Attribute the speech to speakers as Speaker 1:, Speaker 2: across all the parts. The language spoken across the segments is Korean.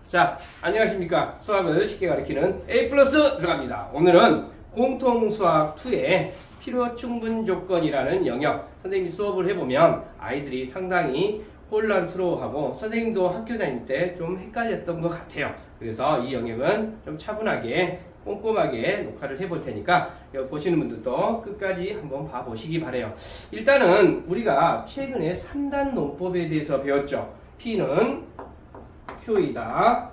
Speaker 1: 자, 안녕하십니까. 수학을 쉽게 가르치는 A 플러스 들어갑니다. 오늘은 공통수학 2의 필요 충분 조건이라는 영역 선생님이 수업을 해보면 아이들이 상당히 혼란스러워하고 선생님도 학교 다닐 때 좀 헷갈렸던 것 같아요. 그래서 이 영역은 좀 차분하게 꼼꼼하게 녹화를 해볼 테니까 여기 보시는 분들도 끝까지 한번 봐보시기 바래요. 일단은 우리가 최근에 3단 논법에 대해서 배웠죠. P는 Q이다.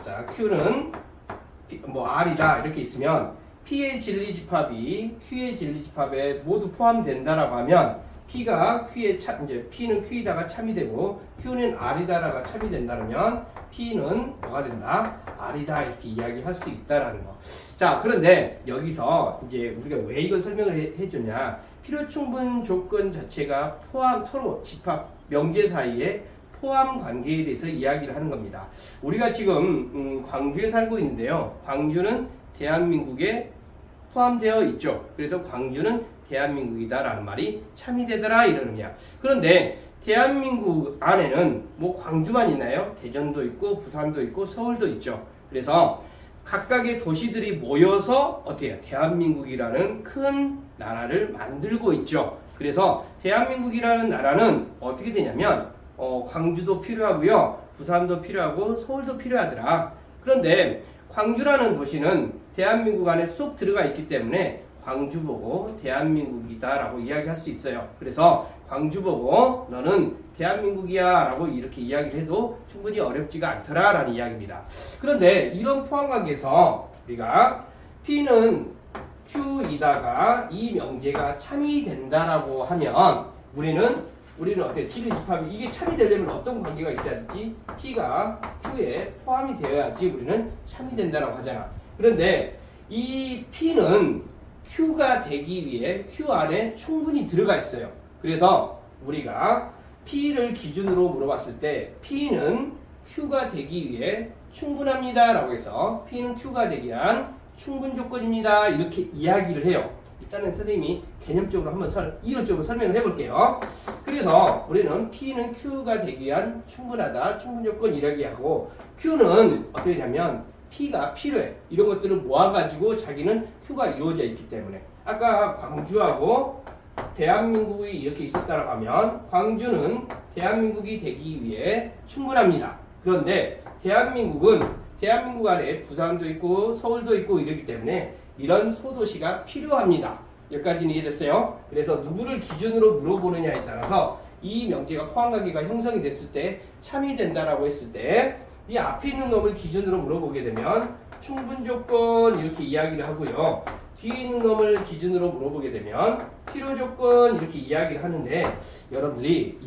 Speaker 1: 자, Q는 R이다. 이렇게 있으면 P의 진리집합이 Q의 진리집합에 모두 포함된다라고 하면 P가 Q에 이제 P는 Q이다가 참이 되고 Q는 R이다라가 참이 된다면 P는 뭐가 된다? R이다 이렇게 이야기할 수 있다라는 거. 자, 그런데 여기서 이제 우리가 왜 이걸 설명을 해줬냐? 필요 충분 조건 자체가 포함 서로 집합 명제 사이에 포함 관계에 대해서 이야기를 하는 겁니다. 우리가 지금 광주에 살고 있는데요. 광주는 대한민국에 포함되어 있죠. 그래서 광주는 대한민국이다라는 말이 참이 되더라 이런 의미야. 그런데 대한민국 안에는 뭐 광주만 있나요? 대전도 있고 부산도 있고 서울도 있죠. 그래서 각각의 도시들이 모여서 어떻게 해요? 대한민국이라는 큰 나라를 만들고 있죠. 그래서 대한민국이라는 나라는 어떻게 되냐면 광주도 필요하고요. 부산도 필요하고 서울도 필요하더라. 그런데 광주라는 도시는 대한민국 안에 쏙 들어가 있기 때문에 광주 보고 대한민국이다 라고 이야기할 수 있어요. 그래서 광주 보고 너는 대한민국이야 라고 이렇게 이야기를 해도 충분히 어렵지가 않더라 라는 이야기입니다. 그런데 이런 포함관계에서 우리가 P는 Q이다가 이 명제가 참이 된다라고 하면 우리는 어떻게 진리집합이 이게 참이 되려면 어떤 관계가 있어야지? P가 Q에 포함이 되어야지 우리는 참이 된다라고 하잖아. 그런데 이 P는 Q가 되기 위해 Q 안에 충분히 들어가 있어요. 그래서 우리가 P를 기준으로 물어봤을 때 P는 Q가 되기 위해 충분합니다 라고 해서 P는 Q가 되기 위한 충분 조건입니다 이렇게 이야기를 해요. 일단은 선생님이 개념적으로 한번 이론적으로 설명을 해볼게요. 그래서 우리는 P는 Q가 되기 위한 충분하다, 충분 조건 이라고 하고 Q는 어떻게 되냐면 P가 필요해. 이런 것들을 모아가지고 자기는 Q가 이루어져 있기 때문에 아까 광주하고 대한민국이 이렇게 있었다고 하면 광주는 대한민국이 되기 위해 충분합니다. 그런데 대한민국 안에 부산도 있고 서울도 있고 이러기 때문에 이런 소도시가 필요합니다. 여기까지는 이해됐어요? 그래서 누구를 기준으로 물어보느냐에 따라서 이 명제가 포함관계가 형성이 됐을 때 참이 된다라고 했을 때 이 앞에 있는 놈을 기준으로 물어보게 되면 충분 조건 이렇게 이야기를 하고요. 뒤에 있는 놈을 기준으로 물어보게 되면 필요 조건 이렇게 이야기를 하는데 여러분들이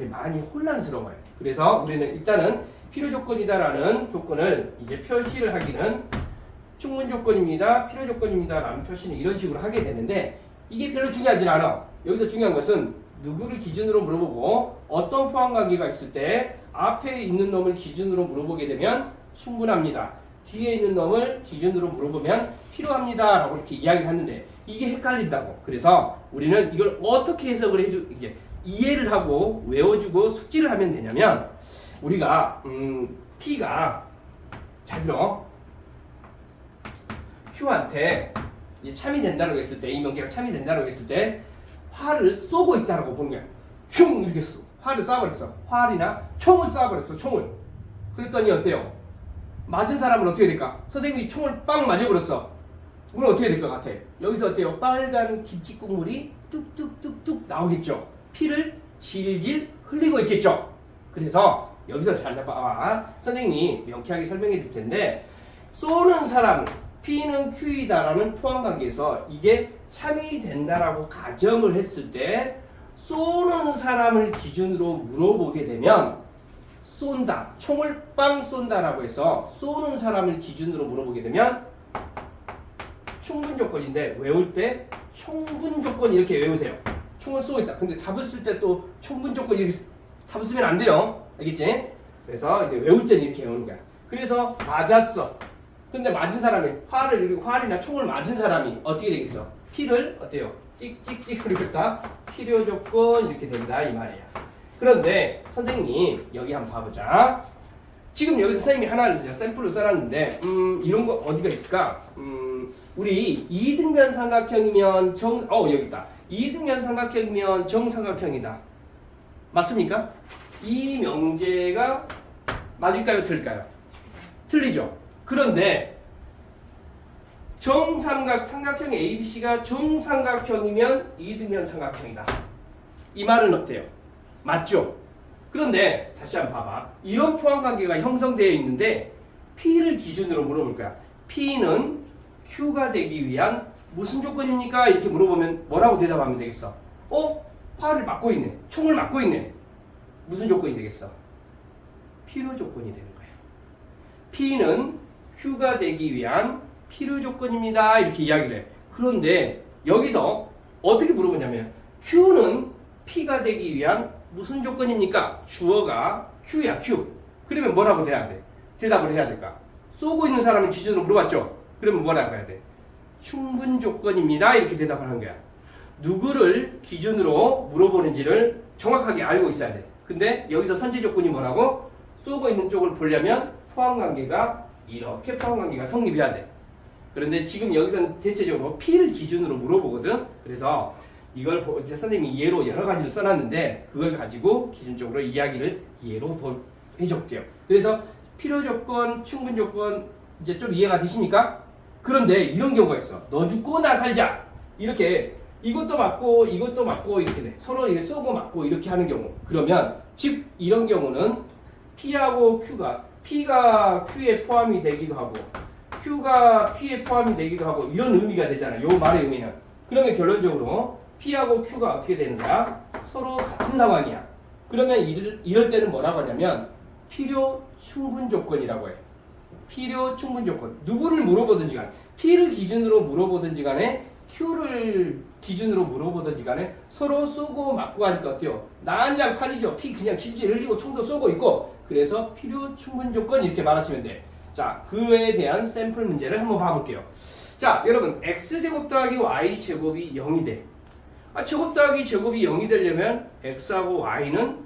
Speaker 1: 많이 혼란스러워요. 그래서 우리는 일단은 필요 조건이다라는 조건을 이제 표시를 하기는 충분 조건입니다. 필요 조건입니다. 라는 표시는 이런 식으로 하게 되는데 이게 별로 중요하진 않아. 여기서 중요한 것은 누구를 기준으로 물어보고 어떤 포함관계가 있을 때 앞에 있는 놈을 기준으로 물어보게 되면 충분합니다. 뒤에 있는 놈을 기준으로 물어보면 필요합니다. 라고 이렇게 이야기를 하는데 이게 헷갈린다고. 그래서 우리는 이걸 어떻게 해석을 이게 이해를 하고 외워주고 숙지를 하면 되냐면 우리가 P가 잘 들어. Q한테 참이 된다고 했을 때, 이 명제가 참이 된다고 했을 때 활을 쏘고 있다고 보는 거야. 흉! 이렇게 활을 쏴버렸어. 활이나 총을 쏴버렸어. 총을. 그랬더니 어때요? 맞은 사람은 어떻게 될까? 선생님이 총을 빵 맞아버렸어. 그럼 어떻게 될 것 같아? 여기서 어때요? 빨간 김치 국물이 뚝뚝뚝뚝 나오겠죠. 피를 질질 흘리고 있겠죠. 그래서 여기서 잘 잡아봐. 선생님이 명쾌하게 설명해 줄 텐데 쏘는 사람 P는 Q이다라는 포함관계에서 이게 참이 된다라고 가정을 했을 때 쏘는 사람을 기준으로 물어보게 되면 쏜다, 총을 빵 쏜다라고 해서 쏘는 사람을 기준으로 물어보게 되면 충분 조건인데 외울 때 충분 조건 이렇게 외우세요. 총을 쏘고 있다. 근데 답을 쓸 때 또 충분 조건 이렇게 답을 쓰면 안 돼요. 알겠지? 그래서 이제 외울 때는 이렇게 외우는 거야. 그래서 맞았어. 근데 맞은 사람이 활이나 총을 맞은 사람이 어떻게 되겠어? 피를 어때요? 찍찍찍 흘리겠다. 필요 조건 이렇게 된다 이 말이야. 그런데 선생님 여기 한번 봐보자. 지금 여기서 선생님이 하나를 제가 샘플을 써놨는데 이런 거 어디가 있을까? 우리 이등변 삼각형이면 여기 있다. 이등변 삼각형이면 정삼각형이다. 맞습니까? 이 명제가 맞을까요? 틀릴까요? 틀리죠. 그런데 삼각형 ABC가 정삼각형이면 이등변 삼각형이다. 이 말은 어때요? 맞죠? 그런데 다시 한번 봐봐. 이런 포함관계가 형성되어 있는데 P를 기준으로 물어볼 거야. P는 Q가 되기 위한 무슨 조건입니까? 이렇게 물어보면 뭐라고 대답하면 되겠어? 팔을 막고 있네. 총을 막고 있네. 무슨 조건이 되겠어? 필요 조건이 되는 거야. P는 Q가 되기 위한 필요 조건입니다. 이렇게 이야기를 해. 그런데 여기서 어떻게 물어보냐면 Q는 P가 되기 위한 무슨 조건입니까? 주어가 Q야, Q. 그러면 뭐라고 돼야 돼? 대답을 해야 될까? 쏘고 있는 사람을 기준으로 물어봤죠? 그러면 뭐라고 해야 돼? 충분 조건입니다. 이렇게 대답을 하는 거야. 누구를 기준으로 물어보는지를 정확하게 알고 있어야 돼. 근데 여기서 선제 조건이 뭐라고? 쏘고 있는 쪽을 보려면 포함관계가 이렇게 포함관계가 성립해야 돼. 그런데 지금 여기서는 대체적으로 P를 기준으로 물어보거든. 그래서 이걸 선생님이 예로 여러 가지를 써놨는데 그걸 가지고 기준적으로 이야기를 예로 해줄게요. 그래서 필요 조건, 충분 조건 이제 좀 이해가 되십니까? 그런데 이런 경우가 있어. 너 죽고 나 살자. 이렇게 이것도 맞고 이것도 맞고 이렇게 돼. 서로 이렇게 쏘고 맞고 이렇게 하는 경우. 그러면 즉 이런 경우는 P하고 P가 Q에 포함이 되기도 하고 Q가 P에 포함이 되기도 하고 이런 의미가 되잖아. 요 말의 의미는. 그러면 결론적으로 P하고 Q가 어떻게 되는 거야? 서로 같은 상황이야. 그러면 이럴 때는 뭐라고 하냐면 필요 충분 조건이라고 해. 필요 충분 조건. 누구를 물어보든지 간에 P를 기준으로 물어보든지 간에 Q를 기준으로 물어보든지 간에 서로 쏘고 맞고 하니까 어때요? 나한장 판이죠. P 그냥 질질 흘리고 총도 쏘고 있고 그래서 필요 충분 조건 이렇게 말하시면 돼. 자, 그에 대한 샘플 문제를 한번 봐볼게요. 자, 여러분 x제곱 더하기 y제곱이 0이 돼. 제곱 더하기 제곱이 0이 되려면 x하고 y는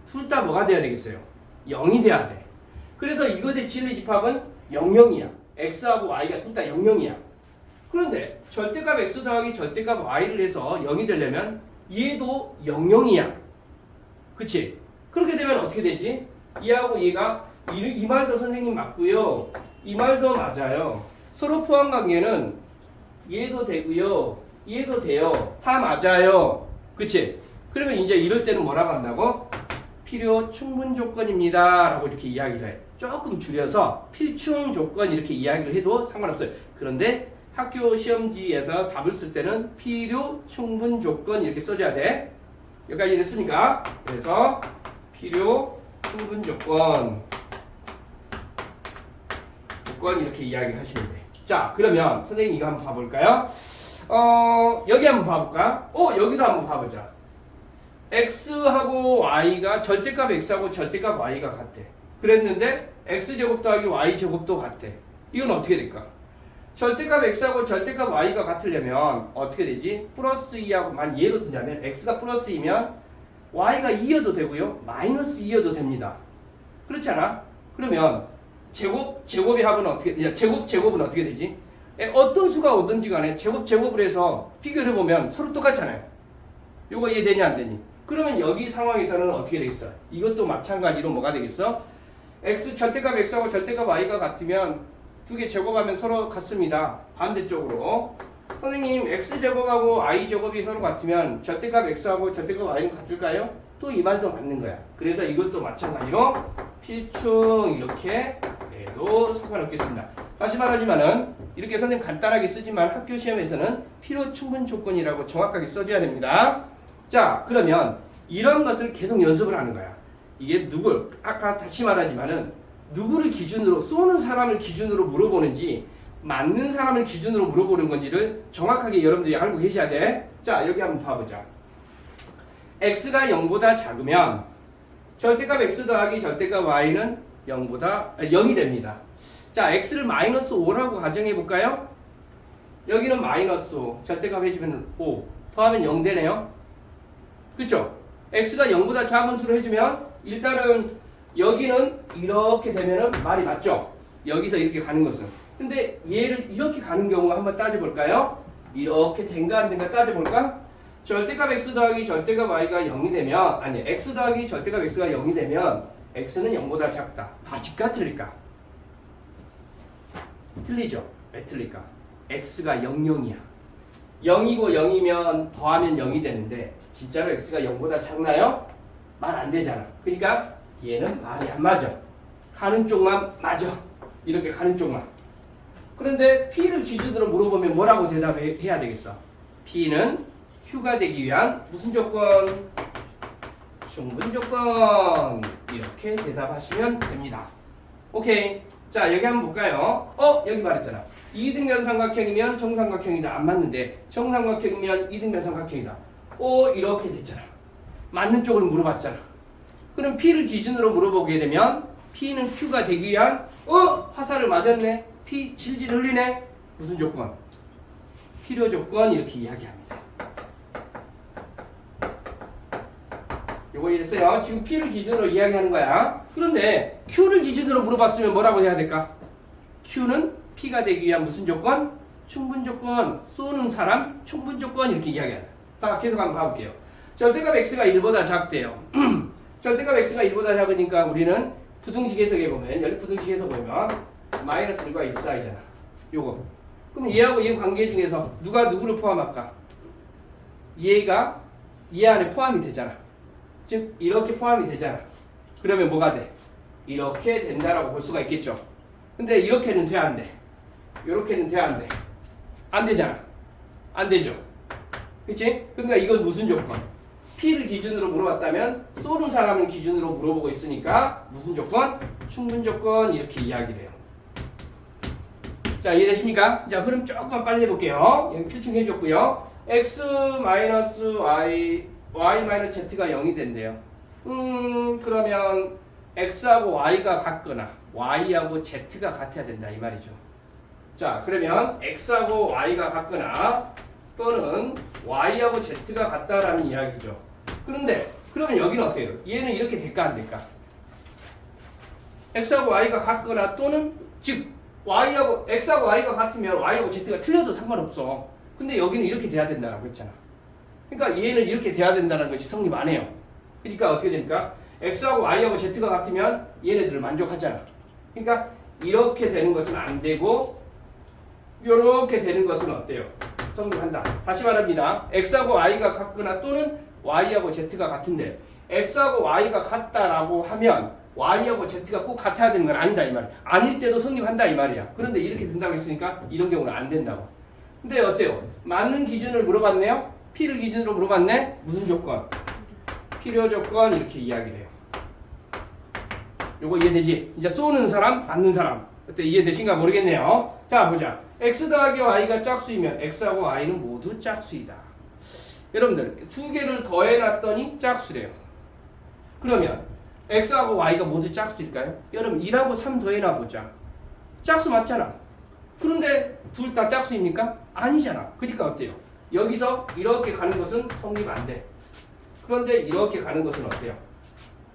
Speaker 1: 둘 다 뭐가 돼야 되겠어요? 0이 돼야 돼. 그래서 이것의 진리집합은 00이야. x하고 y가 둘 다 00이야. 그런데 절대값 x 더하기 절대값 y를 해서 0이 되려면 얘도 00이야. 그치? 그렇게 되면 어떻게 되지? 얘하고 얘가 이 말도 선생님 맞고요. 이 말도 맞아요. 서로 포함 관계는 얘도 되고요. 얘도 돼요. 다 맞아요. 그치? 그러면 이제 이럴 때는 뭐라고 한다고? 필요 충분 조건입니다. 라고 이렇게 이야기를 해. 조금 줄여서 필충 조건 이렇게 이야기를 해도 상관없어요. 그런데 학교 시험지에서 답을 쓸 때는 필요 충분 조건 이렇게 써줘야 돼. 여기까지 됐습니까? 그래서 필요 충분 조건 이렇게 이야기를 하시면 돼. 자, 그러면 선생님 이거 한번 봐볼까요? 여기 한번 봐볼까? 여기도 한번 봐보자. x하고 y가 절대값 x하고 절대값 y가 같대. 그랬는데 x제곱 더하기 y제곱도 같대. 이건 어떻게 될까? 절대값 x하고 절대값 y가 같으려면 어떻게 되지? 플러스 2하고만 예로 들자면 x가 플러스 2면 y가 2여도 되고요. 마이너스 2여도 됩니다. 그렇지 않아? 그러면 제곱의 합은 어떻게 되냐? 제곱은 어떻게 되지? 어떤 수가 오든지 간에 제곱을 해서 비교를 해보면 서로 똑같잖아요. 요거 이해되니 안 되니? 그러면 여기 상황에서는 어떻게 되겠어? 이것도 마찬가지로 뭐가 되겠어? 절대값 x하고 절대값 y가 같으면 두 개 제곱하면 서로 같습니다. 반대쪽으로 선생님 x제곱하고 y제곱이 서로 같으면 절대값 x하고 절대값 y는 같을까요? 또 이 말도 맞는 거야. 그래서 이것도 마찬가지로 필충 이렇게 해도 상관없겠습니다. 다시 말하지만은 이렇게 선생님 간단하게 쓰지만 학교 시험에서는 필요 충분 조건이라고 정확하게 써줘야 됩니다. 자, 그러면 이런 것을 계속 연습을 하는 거야. 이게 아까 다시 말하지만은 누구를 기준으로 쏘는 사람을 기준으로 물어보는지 맞는 사람을 기준으로 물어보는 건지를 정확하게 여러분들이 알고 계셔야 돼. 자, 여기 한번 봐보자. x가 0보다 작으면 절대값 x 더하기 절대값 y는 0이 됩니다. 자, x를 마이너스 5라고 가정해 볼까요? 여기는 마이너스 5, 절대값 해주면 5, 더하면 0 되네요. 그쵸? x가 0보다 작은 수를 해주면 일단은 여기는 이렇게 되면은 말이 맞죠? 여기서 이렇게 가는 것은. 근데 얘를 이렇게 가는 경우가 한번 따져볼까요? 이렇게 된가 안 된가 따져볼까? 절대값 x 더하기 절대값 y가 0이 되면, 아니 x 더하기 절대값 x가 0이 되면 x는 0보다 작다. 맞을까 틀릴까? 틀리죠? 왜 틀릴까? x가 00이야. 0이고 0이면 더하면 0이 되는데 진짜로 x가 0보다 작나요? 말 안 되잖아. 그러니까 얘는 말이 안 맞아. 가는 쪽만 맞아. 이렇게 가는 쪽만. 그런데 P를 기준으로 물어보면 뭐라고 대답해야 되겠어? P는 Q가 되기 위한 무슨 조건? 충분 조건. 이렇게 대답하시면 됩니다. 오케이. 자, 여기 한번 볼까요? 여기 말했잖아. 이등변 삼각형이면 정삼각형이다. 안 맞는데 정삼각형이면 이등변 삼각형이다. 이렇게 됐잖아. 맞는 쪽을 물어봤잖아. 그럼 P를 기준으로 물어보게 되면 P는 Q가 되기 위한 화살을 맞았네. P 질질 흘리네. 무슨 조건? 필요 조건 이렇게 이야기합니다. 요거 이랬어요. 지금 P를 기준으로 이야기하는 거야. 그런데 Q를 기준으로 물어봤으면 뭐라고 해야 될까? Q는 P가 되기 위한 무슨 조건? 충분 조건. 쏘는 사람 충분 조건 이렇게 이야기한다. 자, 계속 한번 봐볼게요. 절대값 x가 1보다 작대요. 절대값 x가 1보다 작으니까 우리는 부등식 해석해 보면, 여기 부등식 해석 보면 마이너스 1과 1 사이잖아. 요거. 그럼 얘하고 얘 관계 중에서 누가 누구를 포함할까? 얘가 얘 안에 포함이 되잖아. 즉 이렇게 포함이 되잖아. 그러면 뭐가 돼? 이렇게 된다라고 볼 수가 있겠죠. 근데 이렇게는 돼 안 돼? 이렇게는 돼 안 돼? 안 되잖아. 안 되죠. 그치? 그러니까 이건 무슨 조건? P를 기준으로 물어봤다면 쏘는 사람을 기준으로 물어보고 있으니까 무슨 조건? 충분 조건 이렇게 이야기를 해요. 자, 이해되십니까? 자, 흐름 조금만 빨리 해볼게요. 여기 필충 해줬고요. x y z가 0이 된대요. 그러면 x하고 y가 같거나 y하고 z가 같아야 된다 이 말이죠. 자, 그러면 x하고 y가 같거나 또는 y하고 z가 같다라는 이야기죠. 그런데 그러면 여기는 어때요? 얘는 이렇게 될까 안 될까? x하고 y가 같거나 또는 즉 x하고 y가 같으면 y하고 z가 틀려도 상관없어. 근데 여기는 이렇게 돼야 된다라고 했잖아. 그러니까 얘는 이렇게 돼야 된다는 것이 성립 안 해요. 그러니까 어떻게 됩니까? x하고 y하고 z가 같으면 얘네들을 만족하잖아. 그러니까 이렇게 되는 것은 안 되고 이렇게 되는 것은 어때요? 성립한다. 다시 말합니다. x하고 y가 같거나 또는 y하고 z가 같은데 x하고 y가 같다라고 하면 y하고 z가 꼭 같아야 되는 건 아니다 이 말이야. 아닐 때도 성립한다 이 말이야. 그런데 이렇게 된다고 했으니까 이런 경우는 안 된다고. 근데 어때요? 맞는 기준을 물어봤네요. P를 기준으로 물어봤네. 무슨 조건? 필요 조건 이렇게 이야기를 해요. 요거 이해되지? 이제 쏘는 사람, 맞는 사람. 어때 이해되신가 모르겠네요. 자, 보자. x 더하기 y가 짝수이면 x하고 y는 모두 짝수이다. 여러분들 두 개를 더해놨더니 짝수래요. 그러면 x하고 y가 모두 짝수일까요? 여러분 1하고 3 더해놔보자. 짝수 맞잖아. 그런데 둘 다 짝수입니까? 아니잖아. 그러니까 어때요? 여기서 이렇게 가는 것은 성립 안 돼. 그런데 이렇게 가는 것은 어때요?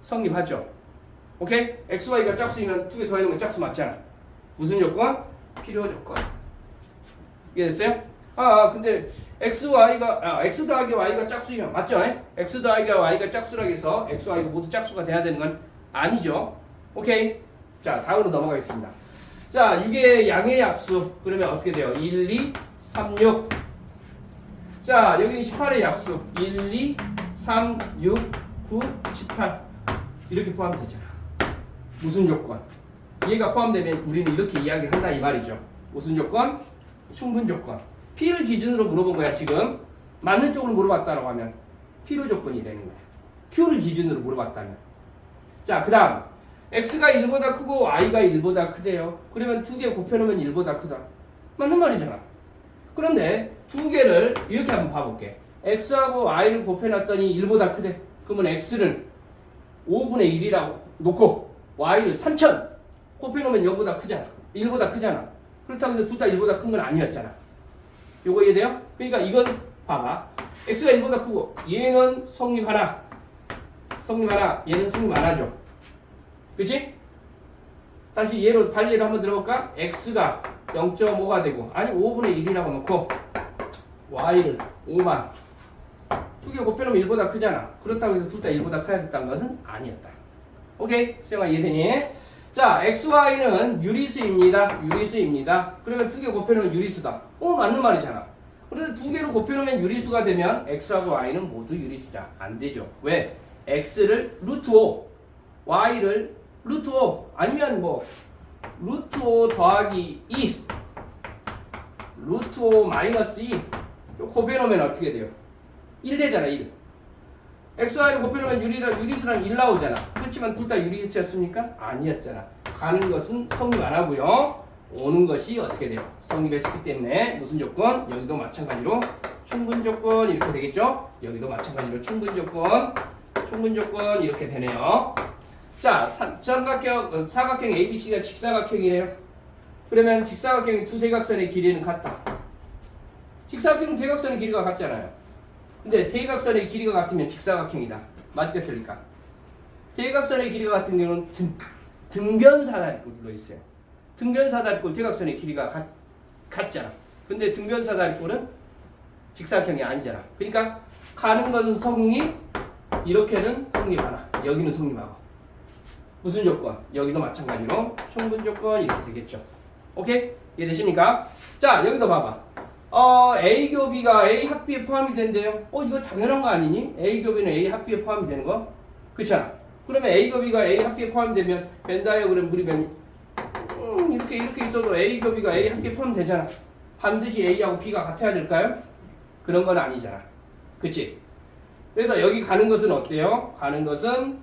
Speaker 1: 성립하죠. 오케이? x, y가 짝수이면 두 개 더해놓으면 짝수 맞잖아. 무슨 조건? 필요 조건. 이해됐어요? 근데 x 더하기 y가 짝수이면 맞죠? x 더하기 y가 짝수라고 해서 x, y가 모두 짝수가 돼야 되는 건 아니죠. 오케이? 자, 다음으로 넘어가겠습니다. 자, 6의 양의 약수. 그러면 어떻게 돼요? 1, 2, 3, 6. 자, 여기는 18의 약수. 1, 2, 3, 6, 9, 18. 이렇게 포함되잖아. 무슨 조건? 얘가 포함되면 우리는 이렇게 이야기를 한다 이 말이죠. 무슨 조건? 충분 조건. P를 기준으로 물어본 거야 지금. 맞는 쪽을 물어봤다라고 하면 필요 조건이 되는 거야. Q를 기준으로 물어봤다면. 자, 그 다음 X가 1보다 크고 Y가 1보다 크대요. 그러면 두 개 곱해놓으면 1보다 크다. 맞는 말이잖아. 그런데 두 개를 이렇게 한번 봐볼게. X하고 Y를 곱해놨더니 1보다 크대. 그러면 X를 5분의 1이라고 놓고 Y를 3000 곱해놓으면 0보다 크잖아. 1보다 크잖아. 그렇다고 해서 둘 다 1보다 큰 건 아니었잖아. 요거 이해돼요? 그러니까 이건 봐봐. X가 1보다 크고 얘는 성립 하나. 얘는 성립 안 하죠. 그치? 다시 얘로 반례로 한번 들어볼까? x가 0.5가 되고 아니 5분의 1이라고 놓고 y를 5만 두 개 곱해놓으면 1보다 크잖아. 그렇다고 해서 둘 다 1보다 커야 됐다는 것은 아니었다. 오케이? 수영아 이해되니? 자, xy는 유리수입니다. 유리수입니다. 그러면 두 개 곱해놓으면 유리수다. 맞는 말이잖아. 그런데 두 개로 곱해놓으면 유리수가 되면 x하고 y는 모두 유리수자. 안 되죠. 왜? x를 루트 5, y를 루트 5, 아니면 뭐 루트 5 더하기 2, 루트 5 마이너스 2 곱해놓으면 어떻게 돼요? 1 되잖아. 1. xy를 곱해놓으면 유리수란 1 나오잖아. 그렇지만 둘 다 유리수였습니까? 아니었잖아. 가는 것은 성립 안 하고요. 오는 것이 어떻게 돼요? 성립했기 때문에 무슨 조건? 여기도 마찬가지로 충분 조건 이렇게 되겠죠? 여기도 마찬가지로 충분 조건 이렇게 되네요. 자, 사각형 ABC가 직사각형이래요. 그러면 직사각형의 두 대각선의 길이는 같다. 직사각형 대각선의 길이가 같잖아요. 근데 대각선의 길이가 같으면 직사각형이다. 맞을까 틀릴까? 대각선의 길이가 같은 경우는 등변사다리꼴 들어있어요. 등변사다리꼴 대각선의 길이가 같잖아. 근데 등변사다리꼴은 직사각형이 아니잖아. 그러니까 가는 것은 성립, 이렇게는 성립하나, 여기는 성립하고. 무슨 조건? 여기도 마찬가지로 충분 조건 이렇게 되겠죠. 오케이? 이해되십니까? 자, 여기도 봐봐. A 교비가 A 합비에 포함이 된대요. 이거 당연한 거 아니니? A 교비는 A 합비에 포함이 되는 거? 그렇잖아. 그러면 A 교비가 A 합비에 포함되면 벤 다이어그램 그리면 이렇게 있어도 A 교비가 A 합비에 포함되잖아. 반드시 A하고 B가 같아야 될까요? 그런 건 아니잖아. 그치? 그래서 여기 가는 것은 어때요? 가는 것은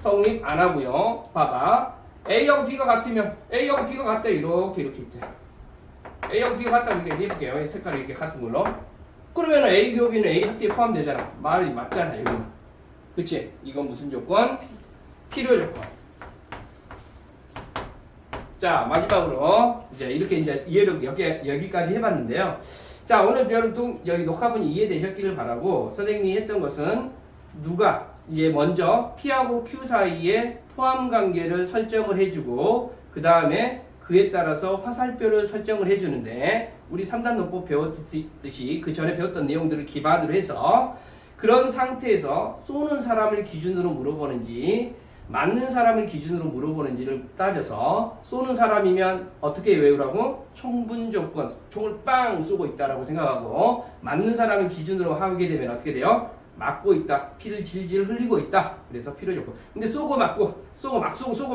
Speaker 1: 성립 안 하고요. 봐봐. A하고 B가 같으면 A하고 B가 같다 이렇게 있대. A하고 B가 같다 이렇게 해볼게요. 색깔이 이렇게 같은 걸로. 그러면 A 교비는 A 합비에 포함되잖아. 말이 맞잖아 여기는. 그치? 이건 무슨 조건? 필요 조건. 자, 마지막으로 이제 이렇게 이제 이해를 여기까지 해봤는데요. 자, 오늘 여러분 여기 녹화분이 이해되셨기를 바라고, 선생님이 했던 것은 누가 이제 먼저 P하고 Q 사이에 포함 관계를 설정을 해주고, 그 다음에 그에 따라서 화살표를 설정을 해주는데, 우리 3단 논법 배웠듯이 그 전에 배웠던 내용들을 기반으로 해서 그런 상태에서 쏘는 사람을 기준으로 물어보는지 맞는 사람을 기준으로 물어보는지를 따져서, 쏘는 사람이면 어떻게 외우라고? 총분 조건, 총을 빵 쏘고 있다라고 생각하고, 맞는 사람을 기준으로 하게 되면 어떻게 돼요? 맞고 있다, 피를 질질 흘리고 있다. 그래서 필요 조건. 근데 쏘고 맞고 쏘고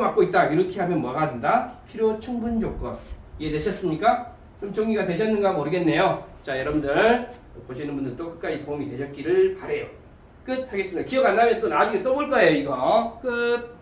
Speaker 1: 맞고 있다, 이렇게 하면 뭐가 된다? 필요 충분 조건. 이해되셨습니까? 좀 정리가 되셨는가 모르겠네요. 자, 여러분들 보시는 분들도 끝까지 도움이 되셨기를 바래요. 끝 하겠습니다. 기억 안 나면 또 나중에 또 볼 거예요. 이거 끝.